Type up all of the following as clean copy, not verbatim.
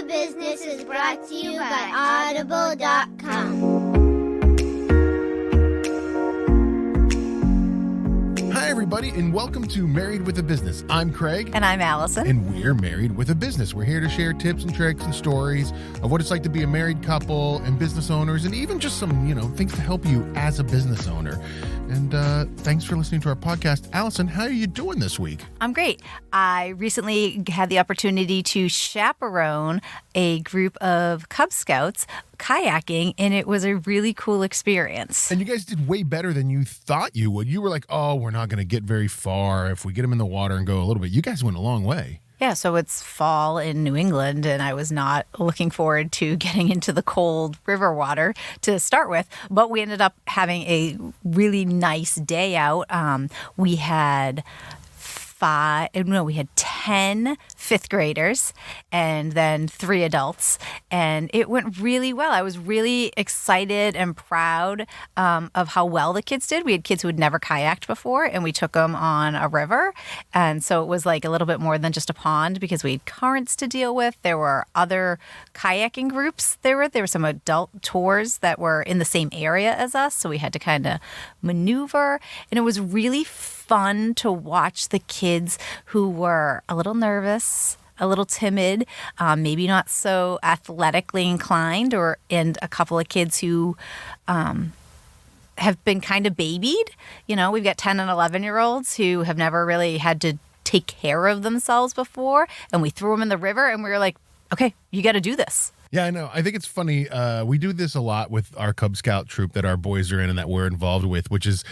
with a Business is brought to you by Audible.com. Hi, everybody, and welcome to Married with a Business. I'm Craig. And I'm Allison. And we're Married with a Business. We're here to share tips and tricks and stories of what it's like to be a married couple and business owners, and even just some, things to help you as a business owner. And thanks for listening to our podcast. Allison, how are you doing this week? I'm great. I recently had the opportunity to chaperone a group of Cub Scouts kayaking, and it was a really cool experience. And you guys did way better than you thought you would. You were like, oh, we're not going to get very far if we get them in the water and go a little bit. You guys went a long way. Yeah, so it's fall in New England, and I was not looking forward to getting into the cold river water to start with, but we ended up having a really nice day out. We had 10 fifth graders and then 3 adults, and it went really well. I was really excited and proud of how well the kids did. We had kids who had never kayaked before, and we took them on a river, and so it was like a little bit more than just a pond because we had currents to deal with. There were other kayaking groups. There were some adult tours that were in the same area as us, so we had to kind of maneuver, and it was really fun to watch the kids who were a little nervous, a little timid, maybe not so athletically inclined, and a couple of kids who have been kind of babied. We've got 10 and 11-year-olds who have never really had to take care of themselves before, and we threw them in the river, and we were like, okay, you got to do this. Yeah, I know. I think it's funny. We do this a lot with our Cub Scout troop that our boys are in and that we're involved with, which is,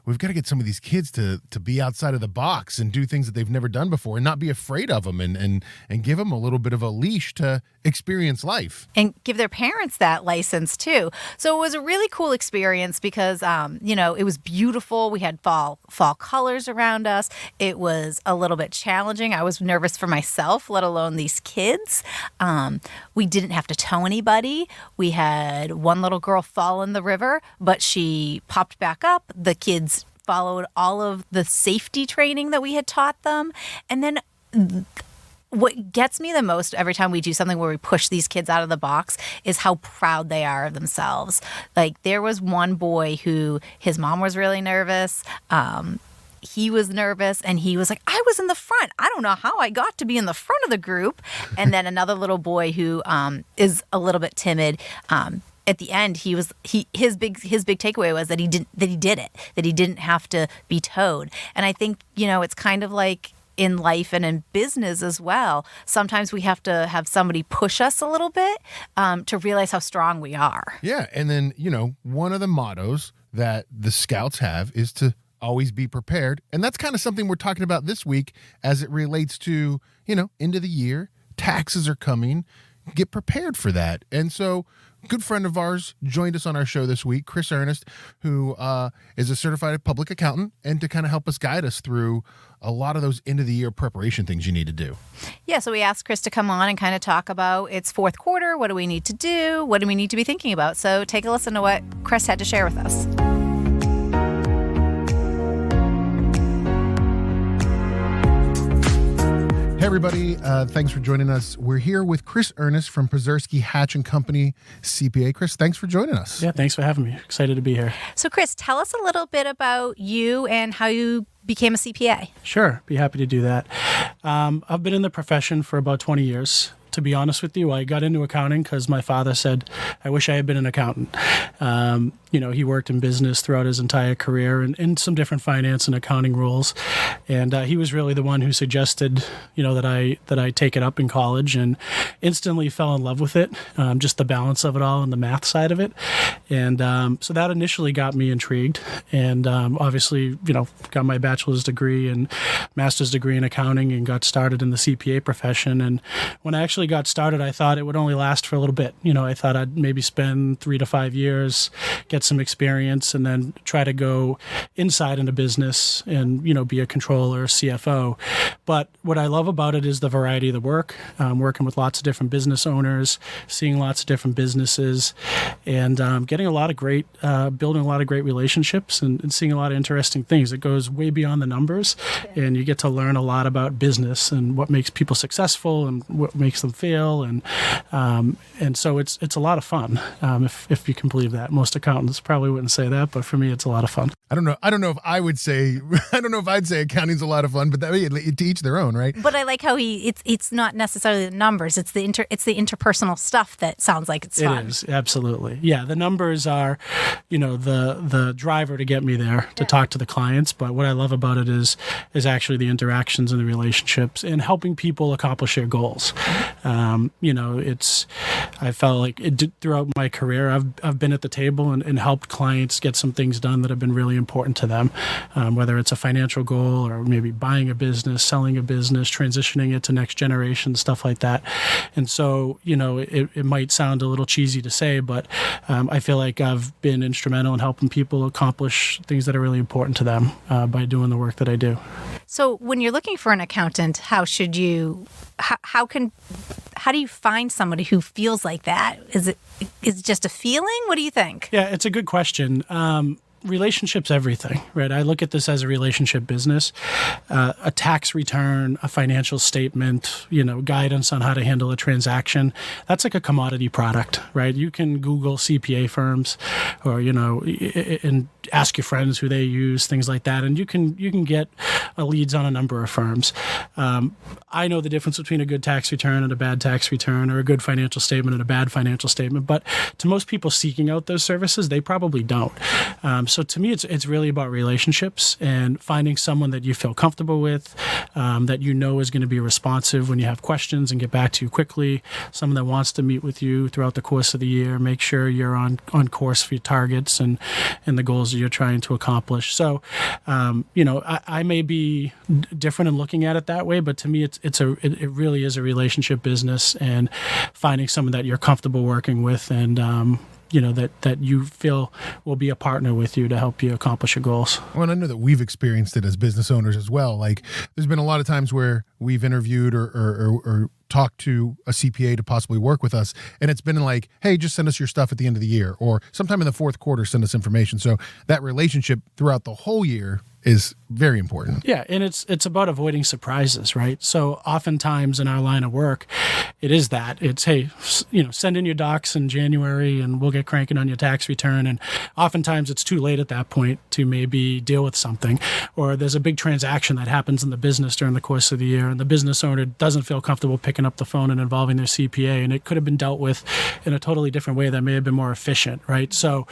we've got to get some of these kids to be outside of the box and do things that they've never done before and not be afraid of them and give them a little bit of a leash to experience life. And give their parents that license too. So it was a really cool experience because, it was beautiful. We had fall colors around us. It was a little bit challenging. I was nervous for myself, let alone these kids. We didn't have to tow anybody. We had one little girl fall in the river, but she popped back up. The kids followed all of the safety training that we had taught them. And then what gets me the most every time we do something where we push these kids out of the box is how proud they are of themselves. Like there was one boy who his mom was really nervous. He was nervous and he was like, I was in the front. I don't know how I got to be in the front of the group. And then another little boy who is a little bit timid. At the end, his big takeaway was that he did it, that he didn't have to be towed. And I think, it's kind of like in life and in business as well. Sometimes we have to have somebody push us a little bit to realize how strong we are. Yeah. And then, one of the mottos that the Scouts have is to always be prepared. And that's kind of something we're talking about this week as it relates to, end of the year, taxes are coming, get prepared for that. And so good friend of ours joined us on our show this week, Chris Ernest, who is a certified public accountant, and to kind of help us guide us through a lot of those end of the year preparation things you need to do. Yeah, so we asked Chris to come on and kind of talk about its fourth quarter. What do we need to do? What do we need to be thinking about? So take a listen to what Chris had to share with us. Hey, everybody. Thanks for joining us. We're here with Chris Ernest from Pozerski Hatch and Company CPA. Chris, thanks for joining us. Yeah, thanks for having me. Excited to be here. So, Chris, tell us a little bit about you and how you became a CPA. Sure, be happy to do that. I've been in the profession for about 20 years. To be honest with you, I got into accounting because my father said, I wish I had been an accountant. He worked in business throughout his entire career and in some different finance and accounting roles. And he was really the one who suggested, that I take it up in college, and instantly fell in love with it, just the balance of it all and the math side of it. And so that initially got me intrigued. And obviously, got my bachelor's degree and master's degree in accounting and got started in the CPA profession. And when I actually got started, I thought it would only last for a little bit. I thought I'd maybe spend 3 to 5 years, get get some experience and then try to go inside in a business and, be a controller, CFO. But what I love about it is the variety of the work, working with lots of different business owners, seeing lots of different businesses, and getting a lot of great, building a lot of great relationships and seeing a lot of interesting things. It goes way beyond the numbers, and you get to learn a lot about business and what makes people successful and what makes them fail, and so it's a lot of fun, if you can believe that. Most accountants probably wouldn't say that, but for me, it's a lot of fun. I don't know if I would say, I don't know if I'd say accounting's a lot of fun, but that to each their own, right? But I like how it's not necessarily the numbers, it's the interpersonal stuff that sounds like it's fun. It is, absolutely. Yeah, the numbers are, the driver to get me there to talk to the clients, but what I love about it is actually the interactions and the relationships and helping people accomplish their goals. I felt like throughout my career, I've been at the table and helped clients get some things done that have been really important to them, whether it's a financial goal or maybe buying a business, selling a business, transitioning it to next generation, stuff like that. And so, it might sound a little cheesy to say, but I feel like I've been instrumental in helping people accomplish things that are really important to them by doing the work that I do. So when you're looking for an accountant, how do you find somebody who feels like that? Is it just a feeling? What do you think? Yeah, it's a good question. Relationships, everything, right? I look at this as a relationship business. A tax return, a financial statement, guidance on how to handle a transaction. That's like a commodity product, right? You can Google CPA firms, or and ask your friends who they use, things like that, and you can get leads on a number of firms. I know the difference between a good tax return and a bad tax return, or a good financial statement and a bad financial statement. But to most people seeking out those services, they probably don't. So to me, it's really about relationships and finding someone that you feel comfortable with, that is going to be responsive when you have questions and get back to you quickly, someone that wants to meet with you throughout the course of the year, make sure you're on course for your targets and the goals that you're trying to accomplish. So, I may be different in looking at it that way, but to me, it really is a relationship business, and finding someone that you're comfortable working with and, that you feel will be a partner with you to help you accomplish your goals. Well, and I know that we've experienced it as business owners as well. Like, there's been a lot of times where we've interviewed or talked to a CPA to possibly work with us, and it's been like, hey, just send us your stuff at the end of the year, or sometime in the fourth quarter, send us information. So that relationship throughout the whole year is very important. Yeah, and it's about avoiding surprises, right? So oftentimes in our line of work, it is that. It's, hey, send in your docs in January and we'll get cranking on your tax return. And oftentimes it's too late at that point to maybe deal with something. Or there's a big transaction that happens in the business during the course of the year, and the business owner doesn't feel comfortable picking up the phone and involving their CPA, and it could have been dealt with in a totally different way that may have been more efficient, right? So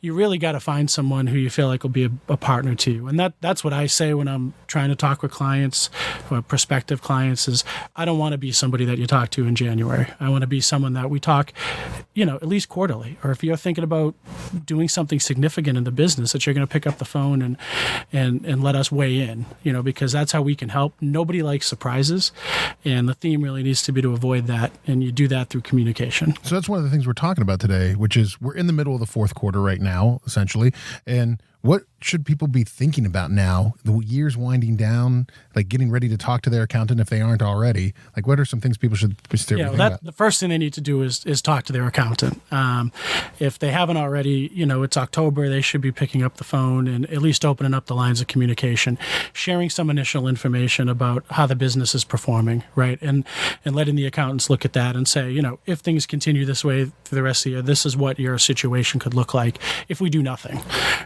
you really got to find someone who you feel like will be a partner to you. And that's what I say when I'm trying to talk with clients or prospective clients is, I don't want to be somebody that you talk to in January. I want to be someone that we talk, at least quarterly. Or if you're thinking about doing something significant in the business, that you're going to pick up the phone and let us weigh in, because that's how we can help. Nobody likes surprises. And the theme really needs to be to avoid that. And you do that through communication. So that's one of the things we're talking about today, which is we're in the middle of the fourth quarter right now, essentially. And what should people be thinking about now? The year's winding down, like getting ready to talk to their accountant if they aren't already. Like, what are some things people should be thinking about? The first thing they need to do is talk to their accountant. If they haven't already, it's October, they should be picking up the phone and at least opening up the lines of communication, sharing some initial information about how the business is performing, right? And letting the accountants look at that and say, if things continue this way through the rest of the year, this is what your situation could look like if we do nothing,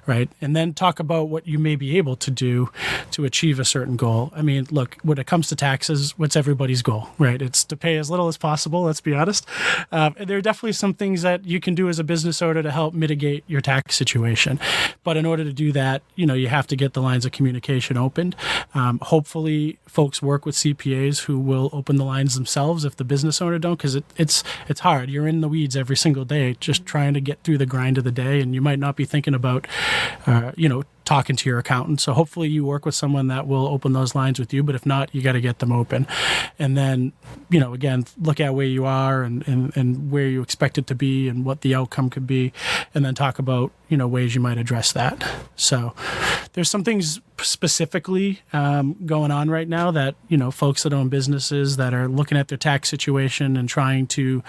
right? And then talk about what you may be able to do to achieve a certain goal. I mean, look, when it comes to taxes, what's everybody's goal, right? It's to pay as little as possible, let's be honest. There are definitely some things that you can do as a business owner to help mitigate your tax situation. But in order to do that, you have to get the lines of communication opened. Hopefully, folks work with CPAs who will open the lines themselves if the business owner don't, because it's hard. You're in the weeds every single day just trying to get through the grind of the day, and you might not be thinking about talking to your accountant. So hopefully you work with someone that will open those lines with you, but if not, you got to get them open. And then, again, look at where you are and where you expect it to be and what the outcome could be, and then talk about, ways you might address that. So there's some things specifically going on right now that, folks that own businesses that are looking at their tax situation and trying to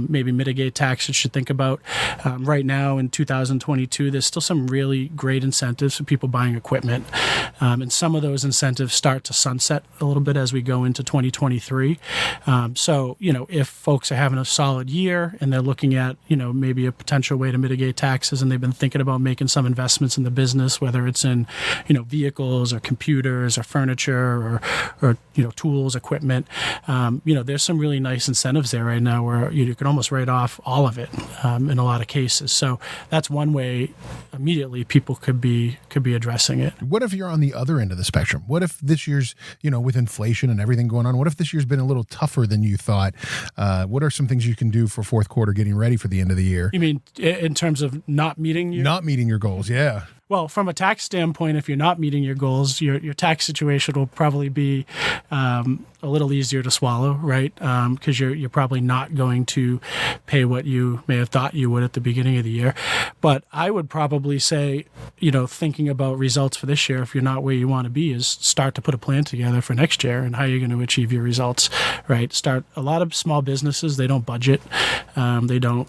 maybe mitigate taxes should think about. Right now in 2022, there's still some really great incentives for people buying equipment. And some of those incentives start to sunset a little bit as we go into 2023. So, if folks are having a solid year and they're looking at, maybe a potential way to mitigate taxes, and they've been thinking about making some investments in the business, whether it's in, vehicles or computers or furniture or tools, equipment, there's some really nice incentives there right now where you can almost write off all of it in a lot of cases. So that's one way immediately people could be addressing it. What if you're on the other end of the spectrum? What if this year's, with inflation and everything going on, what if this year's been a little tougher than you thought? What are some things you can do for fourth quarter getting ready for the end of the year? You mean in terms of not meeting your goals? Yeah. Well, from a tax standpoint, if you're not meeting your goals, your tax situation will probably be a little easier to swallow, right? Because you're probably not going to pay what you may have thought you would at the beginning of the year. But I would probably say, thinking about results for this year, if you're not where you want to be, is start to put a plan together for next year and how you're going to achieve your results, right? A lot of small businesses, they don't budget. They don't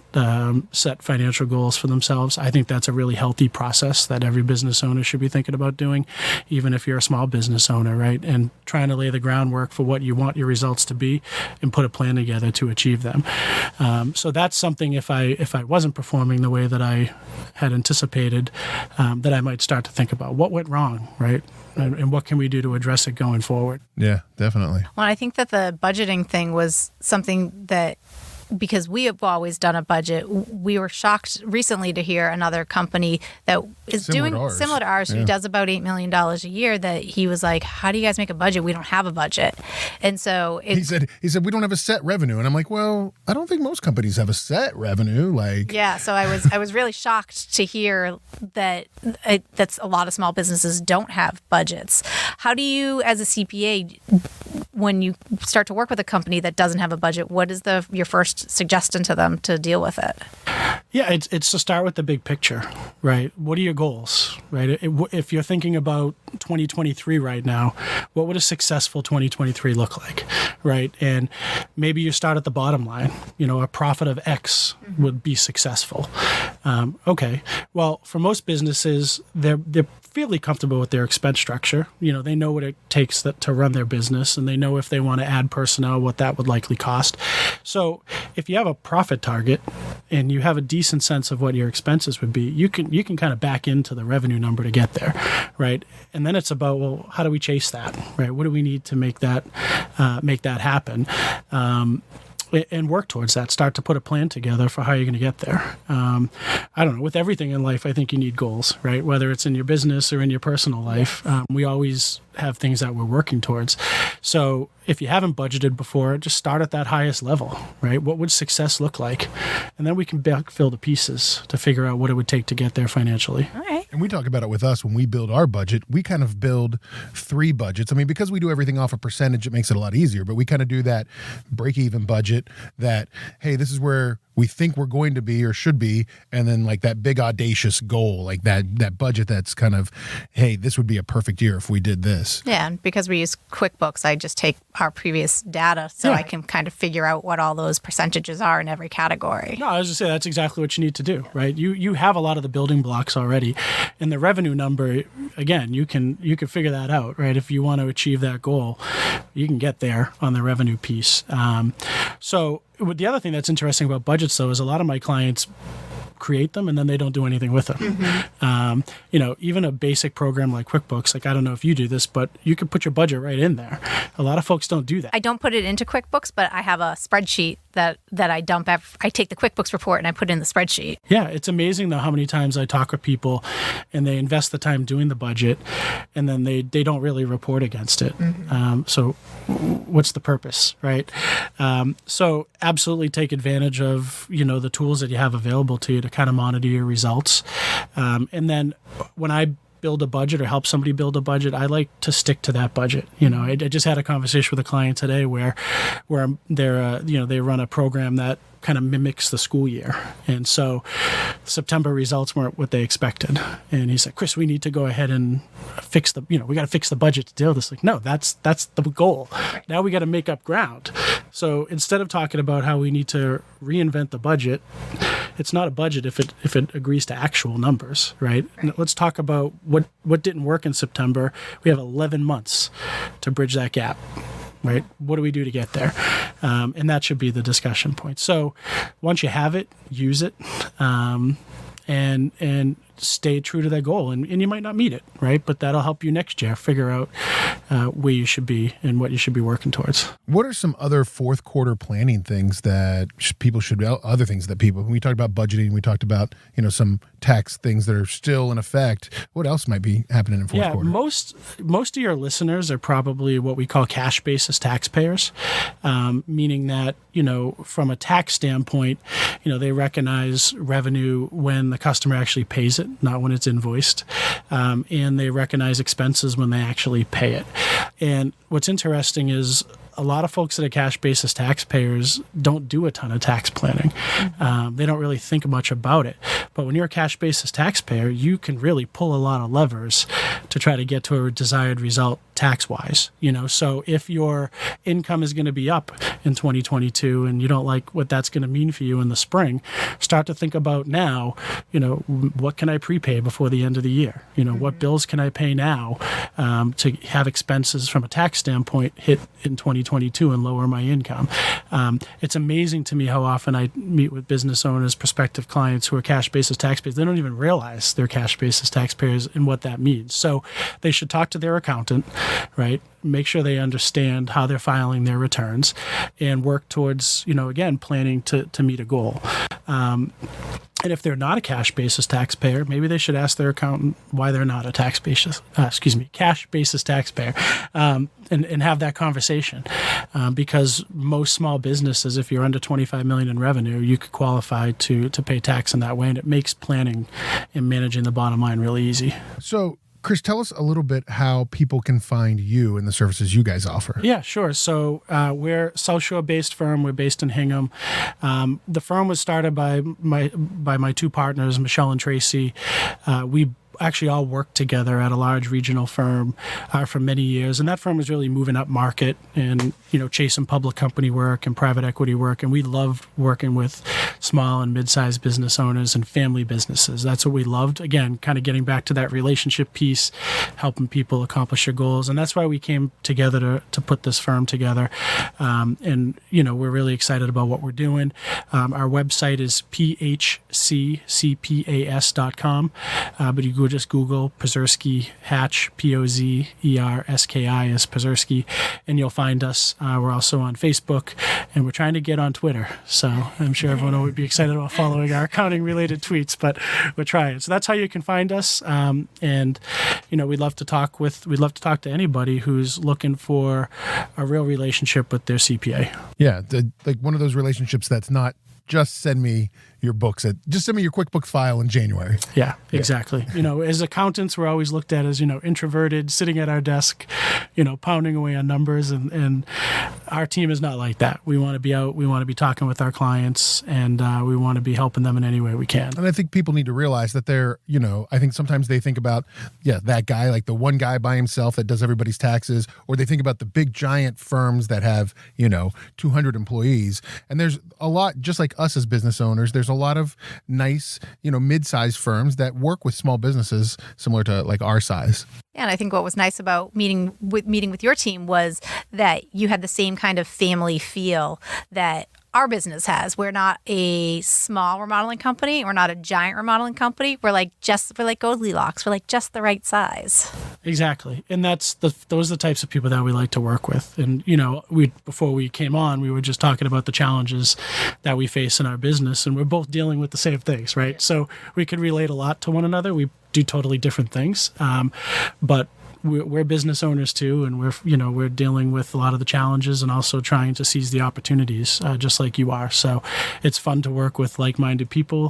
set financial goals for themselves. I think that's a really healthy process that every business owner should be thinking about doing, even if you're a small business owner, right? And trying to lay the groundwork for what you want your results to be and put a plan together to achieve them. So that's something, if I wasn't performing the way that I had anticipated, that I might start to think about what went wrong, right? And what can we do to address it going forward? Yeah, definitely. Well, I think that the budgeting thing was something that, because we have always done a budget, we were shocked recently to hear another company that is doing similar to ours, who does about $8 million a year, that he was like, how do you guys make a budget? We don't have a budget. And so he said, we don't have a set revenue. And I'm like, well, I don't think most companies have a set revenue. Yeah. So I was really shocked to hear that that's a lot of small businesses don't have budgets. How do you, as a CPA, when you start to work with a company that doesn't have a budget, what is your first suggestion to them to deal with it? Yeah, it's to start with the big picture, right? What are your goals, right? If you're thinking about 2023 right now, what would a successful 2023 look like, right? And maybe you start at the bottom line. A profit of X would be successful. Okay, well, for most businesses, they're fairly comfortable with their expense structure. They know what it takes to run their business, and they know if they want to add personnel, what that would likely cost. So if you have a profit target and you have a decent sense of what your expenses would be, you can kind of back into the revenue number to get there, right? And then it's about, well, how do we chase that, right? What do we need to make that happen? And work towards that. Start to put a plan together for how you're going to get there. I don't know. With everything in life, I think you need goals, right? Whether it's in your business or in your personal life, we always have things that we're working towards. So if you haven't budgeted before, just start at that highest level, right? What would success look like? And then we can backfill the pieces to figure out what it would take to get there financially. All right. And we talk about it with us when we build our budget. We kind of build 3 budgets. I mean, because we do everything off a percentage, it makes it a lot easier. But we kind of do that break-even budget that, hey, this is where we think we're going to be or should be, and then like that big audacious goal, like that budget that's kind of, hey, this would be a perfect year if we did this. Yeah, and because we use QuickBooks, I just take our previous data so I can kind of figure out what all those percentages are in every category. No, I was just saying that's exactly what you need to do, right? You have a lot of the building blocks already, and the revenue number, again, you can figure that out, right? If you want to achieve that goal, you can get there on the revenue piece. So the other thing that's interesting about budgets, though, is a lot of my clients create them and then they don't do anything with them. Mm-hmm. Even a basic program like QuickBooks, like I don't know if you do this, but you could put your budget right in there. A lot of folks don't do that. I don't put it into QuickBooks, but I have a spreadsheet that I dump. I take the QuickBooks report and I put in the spreadsheet. Yeah, it's amazing though how many times I talk with people and they invest the time doing the budget and then they don't really report against it. Mm-hmm. So what's the purpose, right? So absolutely take advantage of the tools that you have available to you to kind of monitor your results. And then when I build a budget or help somebody build a budget, I like to stick to that budget. I just had a conversation with a client today where they're they run a program that kind of mimics the school year, and so September results weren't what they expected. And he said, "Chris, we need to go ahead and fix we got to fix the budget to deal with this." Like, no, that's the goal. Now we got to make up ground. So instead of talking about how we need to reinvent the budget, it's not a budget if it agrees to actual numbers, right? And let's talk about what didn't work in September. We have 11 months to bridge that gap. Right? What do we do to get there? And that should be the discussion point. So once you have it, use it, and stay true to that goal. And you might not meet it, right? But that'll help you next year figure out where you should be and what you should be working towards. What are some other fourth quarter planning things that people should, other things that people, when we talked about budgeting, we talked about, some tax things that are still in effect. What else might be happening in fourth quarter? Most of your listeners are probably what we call cash basis taxpayers, meaning that, from a tax standpoint, they recognize revenue when the customer actually pays it, not when it's invoiced. And they recognize expenses when they actually pay it. And what's interesting is a lot of folks that are cash basis taxpayers don't do a ton of tax planning. They don't really think much about it. But when you're a cash basis taxpayer, you can really pull a lot of levers to try to get to a desired result tax-wise. So if your income is going to be up in 2022 and you don't like what that's going to mean for you in the spring, start to think about now, what can I prepay before the end of the year? What bills can I pay now to have expenses from a tax standpoint hit in 2022 and lower my income? It's amazing to me how often I meet with business owners, prospective clients who are cash basis taxpayers. They don't even realize they're cash basis taxpayers and what that means. So they should talk to their accountant, right? Make sure they understand how they're filing their returns and work towards, again, planning to meet a goal. And if they're not a cash basis taxpayer, maybe they should ask their accountant why they're not a cash basis taxpayer, and have that conversation. Because most small businesses, if you're under $25 million in revenue, you could qualify to pay tax in that way, and it makes planning and managing the bottom line really easy. So, Chris, tell us a little bit how people can find you and the services you guys offer. Yeah, sure. So we're a South Shore-based firm. We're based in Hingham. The firm was started by my two partners, Michelle and Tracy. We actually all worked together at a large regional firm for many years, and that firm was really moving up market and chasing public company work and private equity work, and we loved working with small and mid-sized business owners and family businesses. That's what we loved. Again, kind of getting back to that relationship piece, helping people accomplish their goals, and that's why we came together to put this firm together. And we're really excited about what we're doing. Our website is phccpas.com, but you go just Google Pozerski Hatch, Pozerski is Pozerski, and you'll find us. We're also on Facebook, and we're trying to get on Twitter. So I'm sure everyone would be excited about following our accounting-related tweets, but we're trying. So that's how you can find us. And we'd love to talk to anybody who's looking for a real relationship with their CPA. Yeah, like one of those relationships that's not just send me your books. Just send me your QuickBooks file in January. Yeah, exactly. As accountants, we're always looked at as, introverted, sitting at our desk, pounding away on numbers. And our team is not like that. We want to be out. We want to be talking with our clients, and we want to be helping them in any way we can. And I think people need to realize that I think sometimes they think about, that guy, like the one guy by himself that does everybody's taxes, or they think about the big giant firms that have, 200 employees. And there's a lot, just like us as business owners, there's a lot of nice, mid-sized firms that work with small businesses similar to like our size. And I think what was nice about meeting with your team was that you had the same kind of family feel that our business has. We're not a small remodeling company. We're not a giant remodeling company. We're like Goldilocks. We're like just the right size. Exactly. And those are the types of people that we like to work with. And, before we came on, we were just talking about the challenges that we face in our business, and we're both dealing with the same things, right? So we can relate a lot to one another. We do totally different things. But we're business owners too, and we're dealing with a lot of the challenges and also trying to seize the opportunities, just like you are. So it's fun to work with like-minded people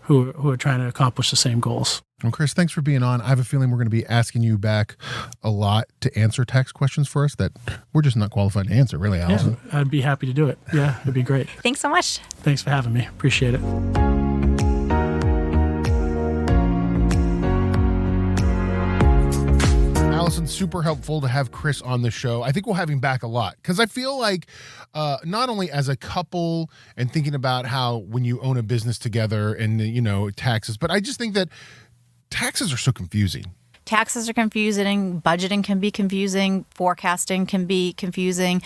who are trying to accomplish the same goals. Well, Chris, thanks for being on. I have a feeling we're going to be asking you back a lot to answer tax questions for us that we're just not qualified to answer, really, Allison. Yeah, I'd be happy to do it. Yeah, it'd be great. Thanks so much. Thanks for having me. Appreciate it. Allison, super helpful to have Chris on the show. I think we'll have him back a lot because I feel like not only as a couple and thinking about how when you own a business together and, taxes, but I just think that taxes are so confusing. Taxes are confusing. Budgeting can be confusing. Forecasting can be confusing.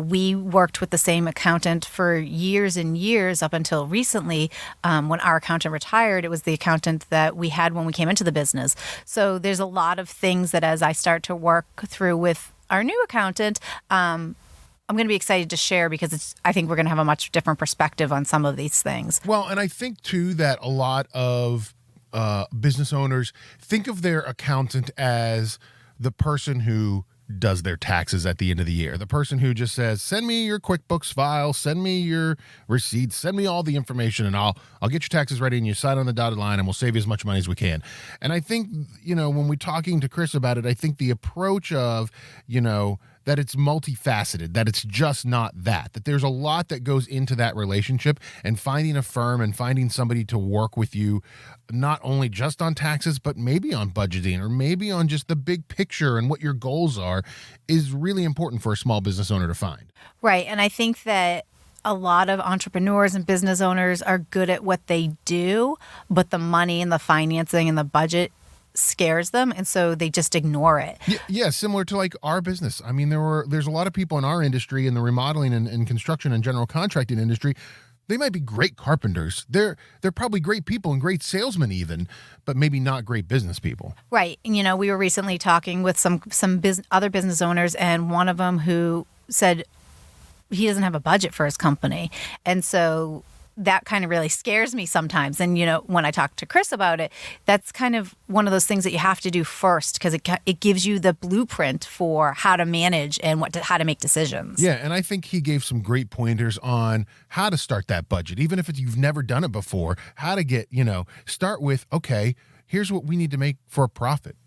We worked with the same accountant for years and years up until recently. When our accountant retired, it was the accountant that we had when we came into the business. So there's a lot of things that as I start to work through with our new accountant, I'm going to be excited to share because I think we're going to have a much different perspective on some of these things. Well, and I think, too, that a lot of business owners think of their accountant as the person who does their taxes at the end of the year. The person who just says, send me your QuickBooks file, send me your receipts, send me all the information, and I'll get your taxes ready and you sign on the dotted line and we'll save you as much money as we can. And I think, when we're talking to Chris about it, I think the approach of, that it's multifaceted, that it's just not that there's a lot that goes into that relationship, and finding a firm and finding somebody to work with you, not only just on taxes, but maybe on budgeting or maybe on just the big picture and what your goals are, is really important for a small business owner to find. Right. And I think that a lot of entrepreneurs and business owners are good at what they do, but the money and the financing and the budget scares them, and so they just ignore it. Yeah, similar to like our business. I mean, there's a lot of people in our industry, in the remodeling and construction and general contracting industry. They might be great carpenters. They're probably great people and great salesmen even, but maybe not great business people. Right. And, we were recently talking with some other business owners, and one of them who said he doesn't have a budget for his company, and so that kind of really scares me sometimes. And, when I talk to Chris about it, that's kind of one of those things that you have to do first because it gives you the blueprint for how to manage and how to make decisions. Yeah, and I think he gave some great pointers on how to start that budget, even if you've never done it before, how to get, start with, okay, here's what we need to make for a profit.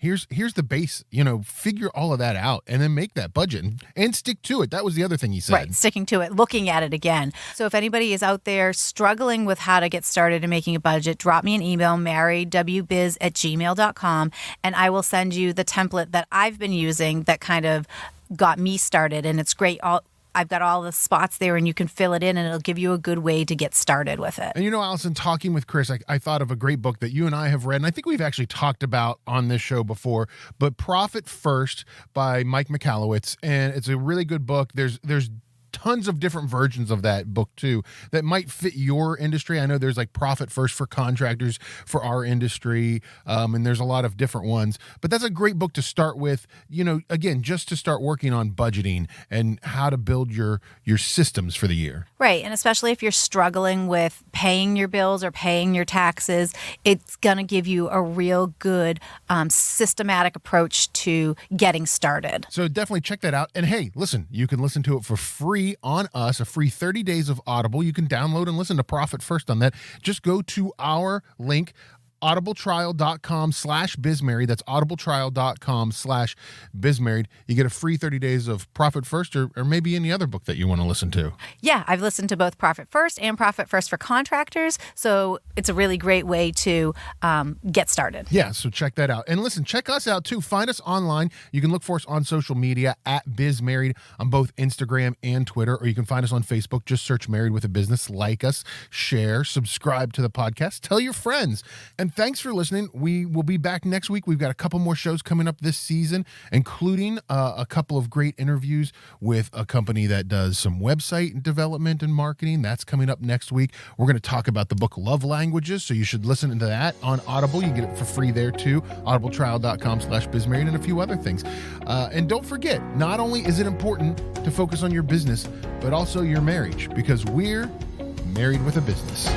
Here's the base, figure all of that out and then make that budget and stick to it. That was the other thing he said. Right, sticking to it, looking at it again. So if anybody is out there struggling with how to get started in making a budget, drop me an email, marywbiz@gmail.com, and I will send you the template that I've been using that kind of got me started. And it's great. I've got all the spots there and you can fill it in and it'll give you a good way to get started with it. And Allison, talking with Chris, I thought of a great book that you and I have read, and I think we've actually talked about on this show before, but Profit First by Mike Michalowicz. And it's a really good book. There's tons of different versions of that book too that might fit your industry. I know there's like Profit First for contractors for our industry, and there's a lot of different ones, but that's a great book to start with, again, just to start working on budgeting and how to build your systems for the year. Right. And especially if you're struggling with paying your bills or paying your taxes, it's going to give you a real good systematic approach to getting started. So definitely check that out. And hey, listen, you can listen to it for free on us, a free 30 days of Audible. You can download and listen to Profit First on that. Just go to our link, audibletrial.com/bizmarried. That's audibletrial.com/bizmarried. You get a free 30 days of Profit First or maybe any other book that you want to listen to. Yeah, I've listened to both Profit First and Profit First for Contractors. So it's a really great way to get started. Yeah, so check that out. And listen, check us out too. Find us online. You can look for us on social media at BizMarried on both Instagram and Twitter, or you can find us on Facebook. Just search Married with a Business. Like us, share, subscribe to the podcast, tell your friends. And thanks for listening. We will be back next week. We've got a couple more shows coming up this season, including a couple of great interviews with a company that does some website development and marketing. That's coming up next week. We're going to talk about the book Love Languages, so you should listen to that on Audible. You can get it for free there too, audibletrial.com/bizmarried, and a few other things. And don't forget, not only is it important to focus on your business, but also your marriage, because we're married with a business.